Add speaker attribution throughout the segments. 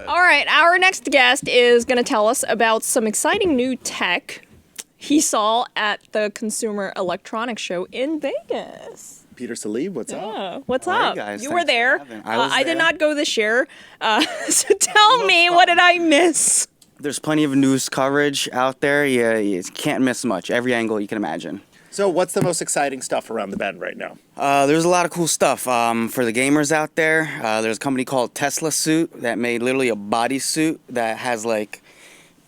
Speaker 1: All right, our next guest is going to tell us about some exciting new tech he saw at the Consumer Electronics Show in Vegas.
Speaker 2: Peter Salib, what's up?
Speaker 1: Yeah, what's
Speaker 3: How are
Speaker 1: up?
Speaker 3: you guys?
Speaker 1: You
Speaker 3: Thanks
Speaker 1: were there.
Speaker 3: for having me. I was
Speaker 1: I did
Speaker 3: there.
Speaker 1: not go this year. So tell me, what did I miss?
Speaker 3: There's plenty of news coverage out there. You can't miss much. Every angle you can imagine.
Speaker 2: So what's the most exciting stuff around the bend right now?
Speaker 3: There's a lot of cool stuff for the gamers out there. There's a company called Tesla Suit that made literally a bodysuit that has like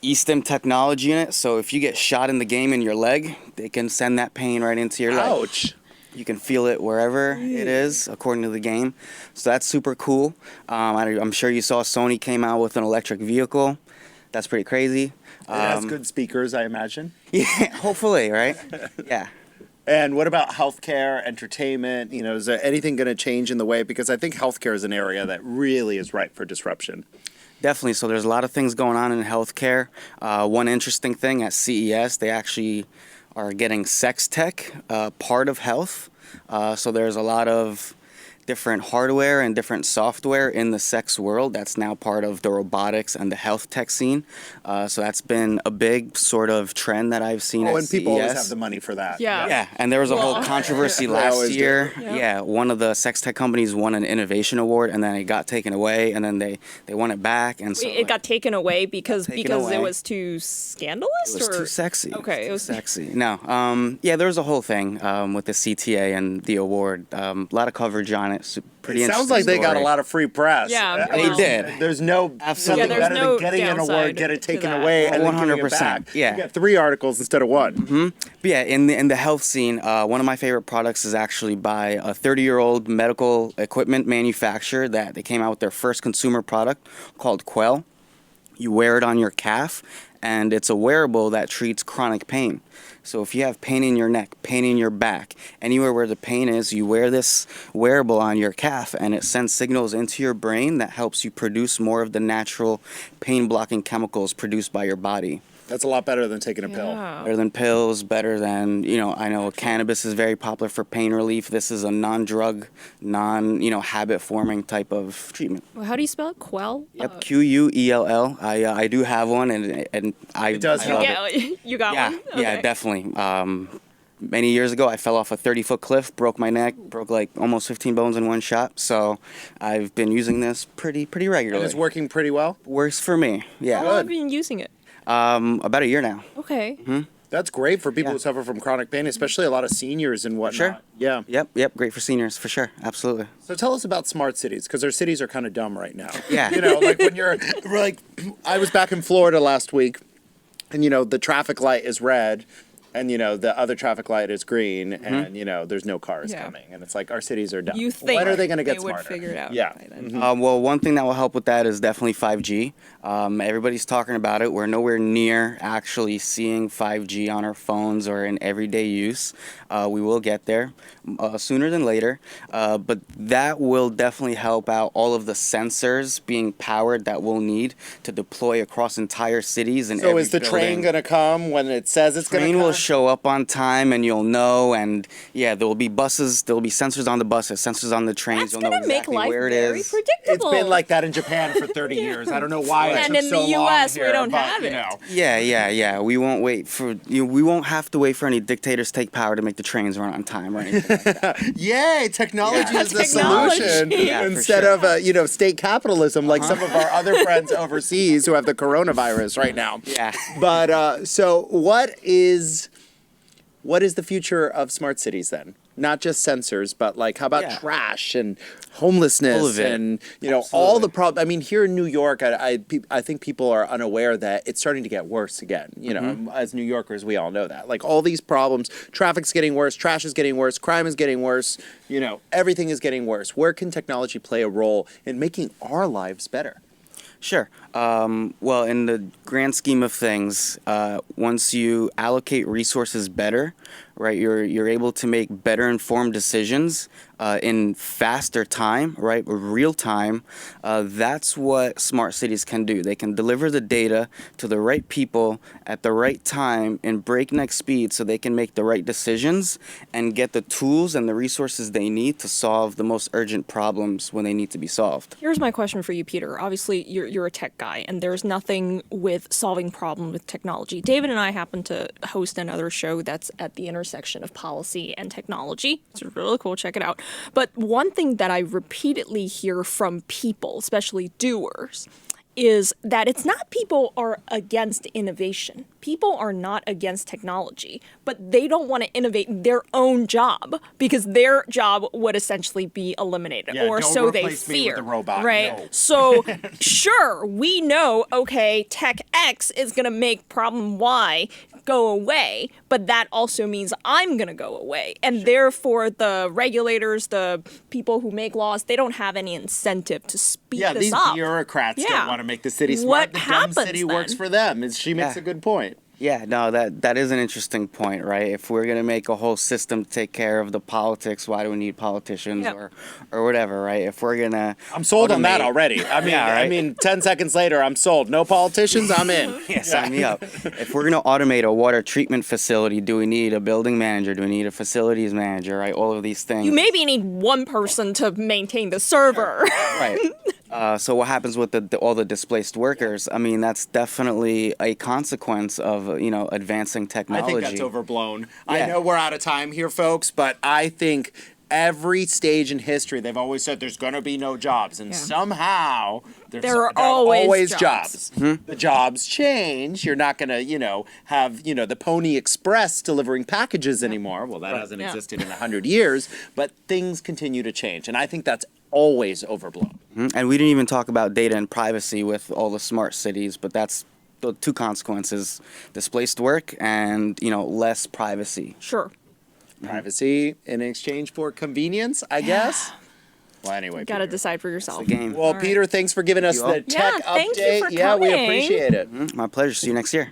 Speaker 3: eSIM technology in it. So if you get shot in the game in your leg, they can send that pain right into your leg.
Speaker 2: Ouch.
Speaker 3: You can feel it wherever it is, according to the game. So that's super cool. I'm sure you saw Sony came out with an electric vehicle. That's pretty crazy.
Speaker 2: It has good speakers, I imagine.
Speaker 3: Yeah, hopefully, right? Yeah.
Speaker 2: And what about healthcare, entertainment? You know, is there anything going to change in the way? Because I think healthcare is an area that really is ripe for disruption.
Speaker 3: Definitely. So there's a lot of things going on in healthcare. One interesting thing at CES, they actually are getting sex tech part of health. So there's a lot of different hardware and different software in the sex world that's now part of the robotics and the health tech scene. So that's been a big sort of trend that I've seen at
Speaker 2: And people always
Speaker 3: CES.
Speaker 2: have the money for that.
Speaker 1: Yeah.
Speaker 3: Yeah, and there was a whole controversy
Speaker 2: They
Speaker 3: last
Speaker 2: always do.
Speaker 3: year.
Speaker 1: Yeah.
Speaker 3: Yeah, one of the sex tech companies won an innovation award, and then it got taken away, and then they won it back, and so
Speaker 1: It got taken away because
Speaker 3: taken
Speaker 1: it
Speaker 3: away.
Speaker 1: was too scandalous?
Speaker 3: It was
Speaker 1: or?
Speaker 3: too sexy.
Speaker 1: Okay,
Speaker 3: Too
Speaker 1: it was-
Speaker 3: sexy. No, yeah, there was a whole thing with the CTA and the award. A lot of coverage on it. Pretty
Speaker 2: It
Speaker 3: interesting.
Speaker 2: sounds like they got a
Speaker 3: story.
Speaker 2: lot of free press.
Speaker 1: Yeah,
Speaker 3: They
Speaker 1: well-
Speaker 3: did.
Speaker 2: There's no
Speaker 3: Absolutely.
Speaker 2: nothing
Speaker 3: Yeah,
Speaker 1: there's
Speaker 2: better
Speaker 1: no
Speaker 2: than getting an
Speaker 1: downside
Speaker 2: award, get it
Speaker 1: to
Speaker 2: taken
Speaker 1: that.
Speaker 2: away, and then giving it
Speaker 3: 100%,
Speaker 2: back.
Speaker 3: yeah.
Speaker 2: You get 3 articles instead of one.
Speaker 3: But yeah, in the health scene, one of my favorite products is actually by a 30-year-old medical equipment manufacturer that they came out with their first consumer product called Quell. You wear it on your calf, and it's a wearable that treats chronic pain. So if you have pain in your neck, pain in your back, anywhere where the pain is, you wear this wearable on your calf, and it sends signals into your brain that helps you produce more of the natural pain-blocking chemicals produced by your body.
Speaker 2: That's a lot better than taking a pill.
Speaker 1: Yeah.
Speaker 3: Better than pills, better than, I know cannabis is very popular for pain relief. This is a non-drug, habit-forming type of treatment.
Speaker 1: Well, how do you spell it? Quell?
Speaker 3: Yep, Quell. I do have one, and I
Speaker 2: It does
Speaker 3: I
Speaker 2: help.
Speaker 3: love it.
Speaker 1: You got
Speaker 3: Yeah,
Speaker 1: one?
Speaker 3: yeah,
Speaker 1: Okay.
Speaker 3: definitely. Many years ago, I fell off a 30-foot cliff, broke my neck, broke like almost 15 bones in one shot. So I've been using this pretty
Speaker 2: And
Speaker 3: regularly.
Speaker 2: it's working pretty well.
Speaker 3: Works for me.
Speaker 1: How
Speaker 3: Yeah.
Speaker 1: long have you been using it?
Speaker 3: About a year now.
Speaker 1: Okay.
Speaker 2: That's great for people
Speaker 3: Yeah.
Speaker 2: who suffer from chronic pain, especially a lot of seniors and whatnot.
Speaker 3: Sure.
Speaker 2: Yeah.
Speaker 3: Yep. Great for seniors for sure. Absolutely.
Speaker 2: So tell us about smart cities, because our cities are kind of dumb right now.
Speaker 3: Yeah.
Speaker 2: Like when you're like, I was back in Florida last week, and the traffic light is red, and the other traffic light is green, and there's no cars
Speaker 1: Yeah.
Speaker 2: coming, and it's like our cities are dumb.
Speaker 1: You think
Speaker 2: when are they going to get
Speaker 1: they would
Speaker 2: smarter?
Speaker 1: figure it out
Speaker 2: Yeah.
Speaker 1: by then.
Speaker 3: Well, one thing that will help with that is definitely 5G. Everybody's talking about it. We're nowhere near actually seeing 5G on our phones or in everyday use. We will get there sooner than later. But that will definitely help out all of the sensors being powered that we'll need to deploy across entire cities. And
Speaker 2: So is the train going to come when it says it's going to
Speaker 3: train
Speaker 2: come?
Speaker 3: will show up on time, and you'll know. And yeah, there will be buses. There will be sensors on the buses, sensors on the trains.
Speaker 1: That's
Speaker 3: You'll know
Speaker 1: gonna make
Speaker 3: exactly
Speaker 1: life
Speaker 3: where it
Speaker 1: very
Speaker 3: is.
Speaker 1: predictable.
Speaker 2: It's been like that in Japan for 30 years. I don't know why it
Speaker 1: And
Speaker 2: took
Speaker 1: in
Speaker 2: so
Speaker 1: the
Speaker 2: long
Speaker 1: US, we
Speaker 2: here,
Speaker 1: don't
Speaker 2: but,
Speaker 1: have it.
Speaker 3: Yeah. We won't wait for we won't have to wait for any dictators to take power to make the trains run on time or anything like that.
Speaker 2: Yay, technology
Speaker 3: Yeah.
Speaker 2: is the
Speaker 1: Technology.
Speaker 2: solution
Speaker 3: Yeah, for
Speaker 2: instead
Speaker 3: sure.
Speaker 2: of state capitalism like some of our other friends overseas who have the coronavirus right now.
Speaker 3: Yeah.
Speaker 2: But so what is the future of smart cities then? Not just sensors, but like how about
Speaker 3: Yeah.
Speaker 2: trash and homelessness
Speaker 3: All of it.
Speaker 2: and all
Speaker 3: Absolutely.
Speaker 2: the problems. I mean, here in New York, I think people are unaware that it's starting to get worse again. As New Yorkers, we all know that. Like all these problems, traffic's getting worse, trash is getting worse, crime is getting worse. Everything is getting worse. Where can technology play a role in making our lives better?
Speaker 3: Sure. Well, in the grand scheme of things, once you allocate resources better, right? You're able to make better informed decisions in faster time, right? Real time. That's what smart cities can do. They can deliver the data to the right people at the right time in breakneck speed so they can make the right decisions and get the tools and the resources they need to solve the most urgent problems when they need to be solved.
Speaker 1: Here's my question for you, Peter. Obviously, you're a tech guy, and there's nothing with solving problems with technology. David and I happen to host another show that's at the intersection of policy and technology. It's really cool. Check it out. But one thing that I repeatedly hear from people, especially doers, is that it's not people are against innovation. People are not against technology, but they don't want to innovate their own job because their job would essentially be eliminated, or
Speaker 2: don't
Speaker 1: so they
Speaker 2: replace me with
Speaker 1: fear.
Speaker 2: a robot,
Speaker 1: right?
Speaker 2: no.
Speaker 1: So sure, we know, okay, tech X is going to make problem Y go away, but that also means I'm going to go away. And therefore, the regulators, the people who make laws, they don't have any incentive to speed this
Speaker 2: these
Speaker 1: up.
Speaker 2: bureaucrats
Speaker 1: Yeah.
Speaker 2: don't want to make the city
Speaker 1: What
Speaker 2: smart. The dumb
Speaker 1: happens
Speaker 2: city
Speaker 1: then?
Speaker 2: works for them. She makes
Speaker 3: Yeah.
Speaker 2: a good point.
Speaker 3: Yeah, no, that is an interesting point, right? If we're gonna make a whole system to take care of the politics, why do we need politicians
Speaker 1: Yep.
Speaker 3: or whatever, right? If we're gonna
Speaker 2: I'm sold on that
Speaker 3: automate-
Speaker 2: already. I mean,
Speaker 3: Yeah,
Speaker 2: I
Speaker 3: right?
Speaker 2: mean, 10 seconds later, I'm sold. No politicians, I'm in.
Speaker 3: Yeah, sign me up. If we're gonna automate a water treatment facility, do we need a building manager? Do we need a facilities manager? Right, all of these things.
Speaker 1: You maybe need one person to maintain the server.
Speaker 3: Right. So what happens with all the displaced workers? I mean, that's definitely a consequence of advancing
Speaker 2: I
Speaker 3: technology.
Speaker 2: think that's overblown. I
Speaker 3: Yeah.
Speaker 2: know we're out of time here, folks, but I think every stage in history, they've always said there's going to be no jobs. And
Speaker 1: Yeah.
Speaker 2: somehow
Speaker 1: There are always jobs.
Speaker 2: The jobs change. You're not going to, have, the Pony Express delivering packages anymore. Well, that hasn't
Speaker 1: Yeah.
Speaker 2: existed in 100 years, but things continue to change. And I think that's always overblown.
Speaker 3: And we didn't even talk about data and privacy with all the smart cities, but that's the two consequences: displaced work and less privacy.
Speaker 1: Sure.
Speaker 2: Privacy in exchange for convenience, I guess. Well, anyway.
Speaker 1: Got to
Speaker 2: Peter.
Speaker 1: decide for yourself.
Speaker 3: The game.
Speaker 2: Well,
Speaker 1: All right.
Speaker 2: Peter, thanks for giving us
Speaker 3: You all.
Speaker 2: the tech
Speaker 1: Yeah, thank you
Speaker 2: update.
Speaker 1: for
Speaker 2: Yeah, we
Speaker 1: coming.
Speaker 2: appreciate it.
Speaker 3: My pleasure. See you next year.